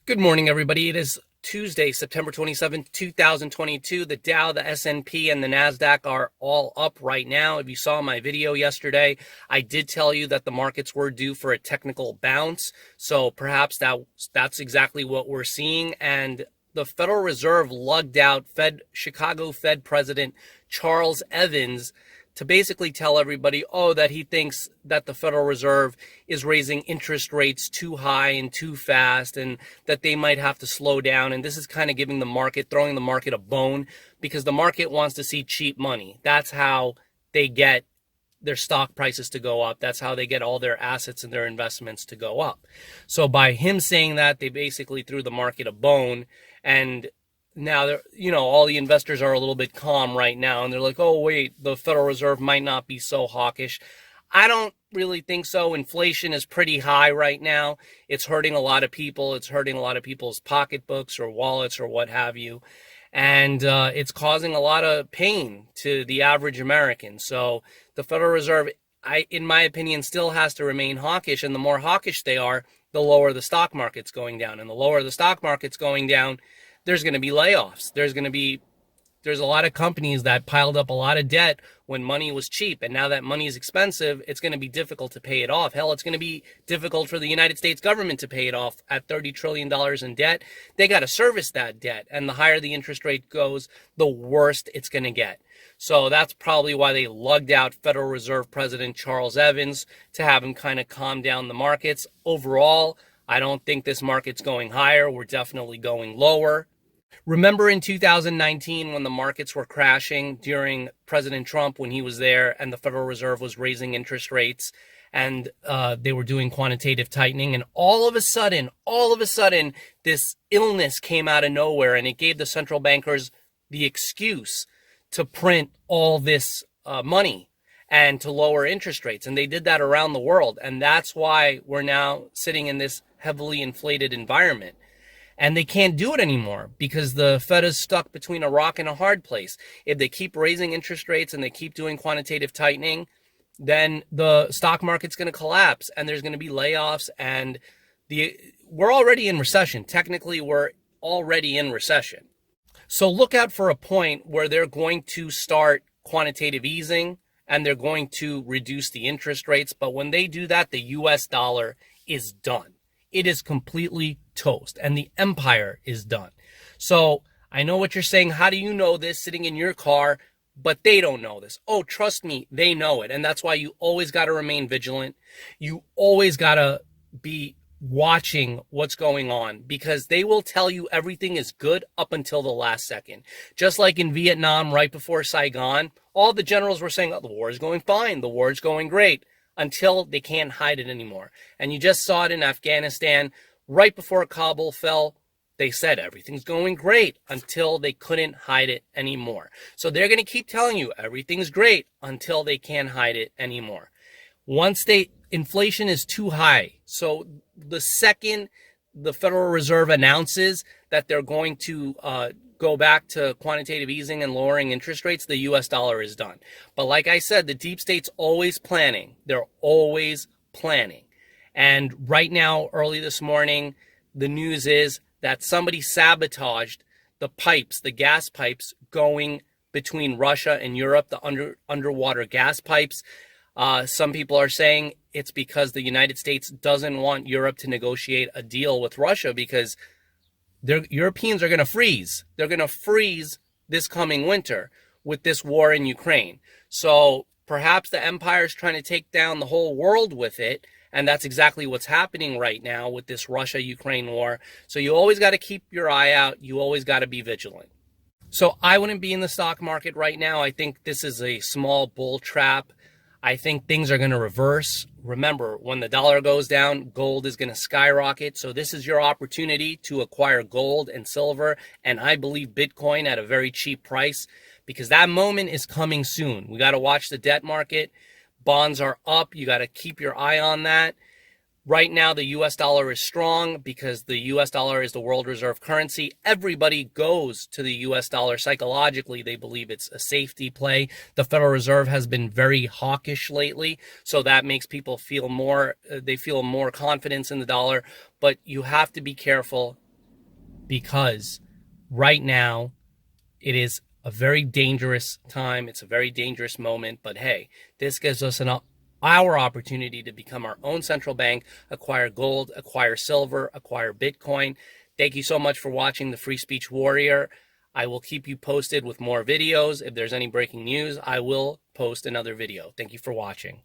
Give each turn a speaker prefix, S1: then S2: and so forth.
S1: Good morning, everybody. It is Tuesday, September 27th, 2022. The Dow, the S&P, and the NASDAQ are all up right now. If you saw my video yesterday, I did tell you that the markets were due for a technical bounce. So perhaps that's exactly what we're seeing. And the Federal Reserve lugged out Chicago Fed President Charles Evans to basically tell everybody, that he thinks that the Federal Reserve is raising interest rates too high and too fast and that they might have to slow down. And this is kind of throwing the market a bone because the market wants to see cheap money. That's how they get their stock prices to go up. That's how they get all their assets and their investments to go up. So by him saying that, they basically threw the market a bone. And now, all the investors are a little bit calm right now, and they're like, oh, wait, the Federal Reserve might not be so hawkish. I don't really think so. Inflation is pretty high right now. It's hurting a lot of people. It's hurting a lot of people's pocketbooks or wallets or what have you. And it's causing a lot of pain to the average American. So the Federal Reserve, in my opinion, still has to remain hawkish. And the more hawkish they are, the lower the stock market's going down. And the lower the stock market's going down, there's going to be layoffs. There's a lot of companies that piled up a lot of debt when money was cheap. And now that money is expensive, it's going to be difficult to pay it off. Hell, it's going to be difficult for the United States government to pay it off at $30 trillion in debt. They got to service that debt. And the higher the interest rate goes, the worse it's going to get. So that's probably why they lugged out Federal Reserve President Charles Evans to have him kind of calm down the markets. Overall, I don't think this market's going higher. We're definitely going lower. Remember in 2019 when the markets were crashing during President Trump, when he was there and the Federal Reserve was raising interest rates and they were doing quantitative tightening, and all of a sudden, this illness came out of nowhere and it gave the central bankers the excuse to print all this money and to lower interest rates. And they did that around the world. And that's why we're now sitting in this heavily inflated environment. And they can't do it anymore because the Fed is stuck between a rock and a hard place. If they keep raising interest rates and they keep doing quantitative tightening, then the stock market's going to collapse and there's going to be layoffs. And we're already in recession. Technically, we're already in recession. So look out for a point where they're going to start quantitative easing and they're going to reduce the interest rates. But when they do that, the US dollar is done. It is completely toast and the empire is done. So I know what you're saying. How do you know this sitting in your car? But they don't know this. Oh, trust me, they know it. And that's why you always got to remain vigilant. You always got to be watching what's going on because they will tell you everything is good up until the last second. Just like in Vietnam, right before Saigon, all the generals were saying, oh, the war is going fine. The war is going great, until they can't hide it anymore. And you just saw it in Afghanistan. Right before Kabul fell, they said everything's going great until they couldn't hide it anymore. So they're going to keep telling you everything's great until they can't hide it anymore. Inflation is too high. So the second the Federal Reserve announces that they're going to go back to quantitative easing and lowering interest rates, the US dollar is done. But like I said, the deep state's always planning. They're always planning. And right now, early this morning, the news is that somebody sabotaged the pipes, the gas pipes going between Russia and Europe, the underwater gas pipes. Some people are saying it's because the United States doesn't want Europe to negotiate a deal with Russia because Europeans are going to freeze. They're going to freeze this coming winter with this war in Ukraine. So perhaps the empire is trying to take down the whole world with it. And that's exactly what's happening right now with this Russia-Ukraine war. So you always got to keep your eye out. You always got to be vigilant. So I wouldn't be in the stock market right now. I think this is a small bull trap. I think things are going to reverse. Remember, when the dollar goes down, gold is going to skyrocket. So this is your opportunity to acquire gold and silver, and I believe Bitcoin at a very cheap price because that moment is coming soon. We got to watch the debt market. Bonds are up. You got to keep your eye on that. Right now, the US dollar is strong because the US dollar is the world reserve currency. Everybody goes to the US dollar psychologically. They believe it's a safety play. The Federal Reserve has been very hawkish lately, so that makes people feel more confidence in the dollar. But you have to be careful. because right now it is a very dangerous time. It's a very dangerous moment. But hey, this gives us our opportunity to become our own central bank, acquire gold, acquire silver, acquire Bitcoin. Thank you so much for watching the Free Speech Warrior. I will keep you posted with more videos. If there's any breaking news, I will post another video. Thank you for watching.